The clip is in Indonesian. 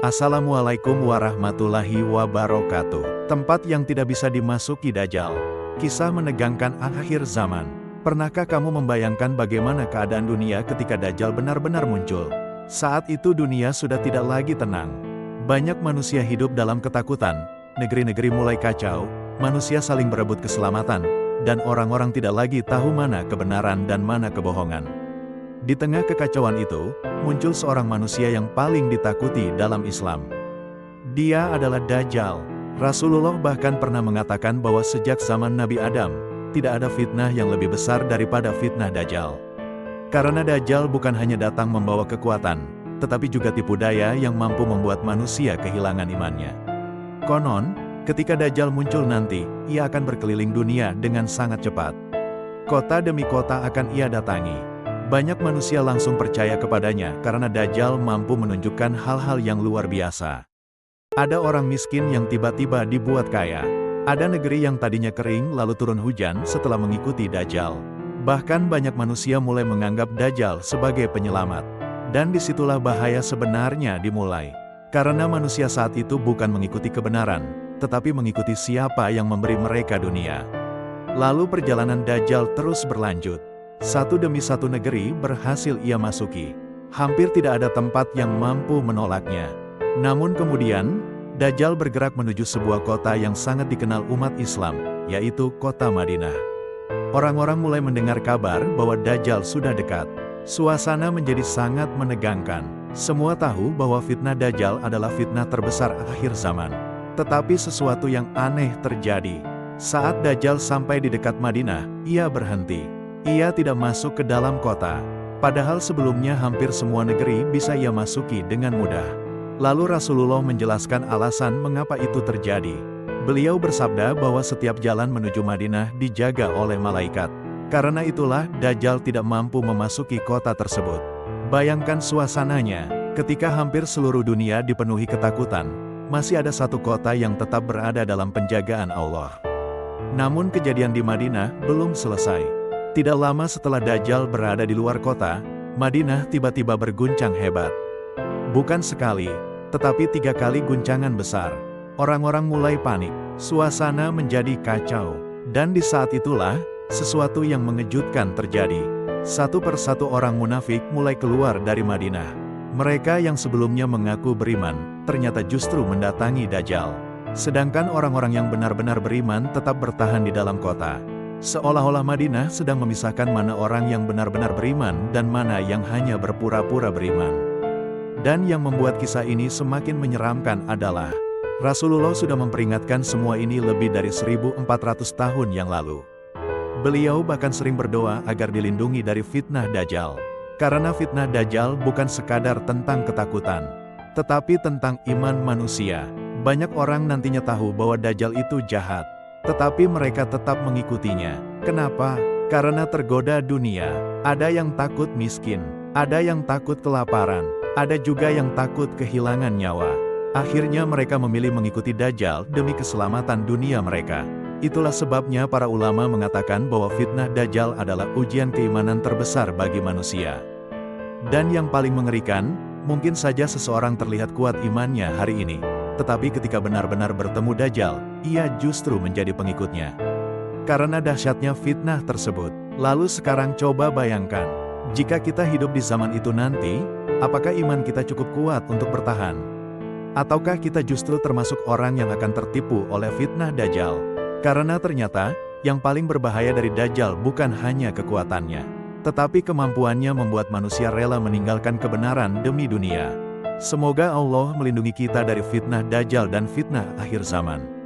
Assalamualaikum warahmatullahi wabarakatuh. Tempat yang tidak bisa dimasuki Dajjal. Kisah menegangkan akhir zaman. Pernahkah kamu membayangkan bagaimana keadaan dunia ketika Dajjal benar-benar muncul? Saat itu dunia sudah tidak lagi tenang. Banyak manusia hidup dalam ketakutan, negeri-negeri mulai kacau, manusia saling berebut keselamatan, dan orang-orang tidak lagi tahu mana kebenaran dan mana kebohongan. Di tengah kekacauan itu, muncul seorang manusia yang paling ditakuti dalam Islam. Dia adalah Dajjal. Rasulullah bahkan pernah mengatakan bahwa sejak zaman Nabi Adam, tidak ada fitnah yang lebih besar daripada fitnah Dajjal. Karena Dajjal bukan hanya datang membawa kekuatan, tetapi juga tipu daya yang mampu membuat manusia kehilangan imannya. Konon, ketika Dajjal muncul nanti, ia akan berkeliling dunia dengan sangat cepat. Kota demi kota akan ia datangi. Banyak manusia langsung percaya kepadanya karena Dajjal mampu menunjukkan hal-hal yang luar biasa. Ada orang miskin yang tiba-tiba dibuat kaya. Ada negeri yang tadinya kering lalu turun hujan setelah mengikuti Dajjal. Bahkan banyak manusia mulai menganggap Dajjal sebagai penyelamat. Dan disitulah bahaya sebenarnya dimulai. Karena manusia saat itu bukan mengikuti kebenaran, tetapi mengikuti siapa yang memberi mereka dunia. Lalu perjalanan Dajjal terus berlanjut. Satu demi satu negeri berhasil ia masuki. Hampir tidak ada tempat yang mampu menolaknya. Namun kemudian, Dajjal bergerak menuju sebuah kota yang sangat dikenal umat Islam, yaitu kota Madinah. Orang-orang mulai mendengar kabar bahwa Dajjal sudah dekat. Suasana menjadi sangat menegangkan. Semua tahu bahwa fitnah Dajjal adalah fitnah terbesar akhir zaman. Tetapi sesuatu yang aneh terjadi. Saat Dajjal sampai di dekat Madinah, ia berhenti. Ia tidak masuk ke dalam kota. Padahal sebelumnya hampir semua negeri bisa ia masuki dengan mudah. Lalu Rasulullah menjelaskan alasan mengapa itu terjadi. Beliau bersabda bahwa setiap jalan menuju Madinah dijaga oleh malaikat. Karena itulah Dajjal tidak mampu memasuki kota tersebut. Bayangkan suasananya, ketika hampir seluruh dunia dipenuhi ketakutan, masih ada satu kota yang tetap berada dalam penjagaan Allah. Namun kejadian di Madinah belum selesai. Tidak lama setelah Dajjal berada di luar kota, Madinah tiba-tiba berguncang hebat. Bukan sekali, tetapi 3 kali guncangan besar. Orang-orang mulai panik, suasana menjadi kacau. Dan di saat itulah, sesuatu yang mengejutkan terjadi. Satu persatu orang munafik mulai keluar dari Madinah. Mereka yang sebelumnya mengaku beriman, ternyata justru mendatangi Dajjal. Sedangkan orang-orang yang benar-benar beriman tetap bertahan di dalam kota. Seolah-olah Madinah sedang memisahkan mana orang yang benar-benar beriman dan mana yang hanya berpura-pura beriman. Dan yang membuat kisah ini semakin menyeramkan adalah, Rasulullah sudah memperingatkan semua ini lebih dari 1400 tahun yang lalu. Beliau bahkan sering berdoa agar dilindungi dari fitnah Dajjal. Karena fitnah Dajjal bukan sekadar tentang ketakutan, tetapi tentang iman manusia. Banyak orang nantinya tahu bahwa Dajjal itu jahat. Tetapi mereka tetap mengikutinya. Kenapa? Karena tergoda dunia. Ada yang takut miskin, ada yang takut kelaparan, ada juga yang takut kehilangan nyawa. Akhirnya mereka memilih mengikuti Dajjal demi keselamatan dunia mereka. Itulah sebabnya para ulama mengatakan bahwa fitnah Dajjal adalah ujian keimanan terbesar bagi manusia. Dan yang paling mengerikan, mungkin saja seseorang terlihat kuat imannya hari ini. Tetapi ketika benar-benar bertemu Dajjal, ia justru menjadi pengikutnya. Karena dahsyatnya fitnah tersebut. Lalu sekarang coba bayangkan, jika kita hidup di zaman itu nanti, apakah iman kita cukup kuat untuk bertahan? Ataukah kita justru termasuk orang yang akan tertipu oleh fitnah Dajjal? Karena ternyata, yang paling berbahaya dari Dajjal bukan hanya kekuatannya, tetapi kemampuannya membuat manusia rela meninggalkan kebenaran demi dunia. Semoga Allah melindungi kita dari fitnah Dajjal dan fitnah akhir zaman.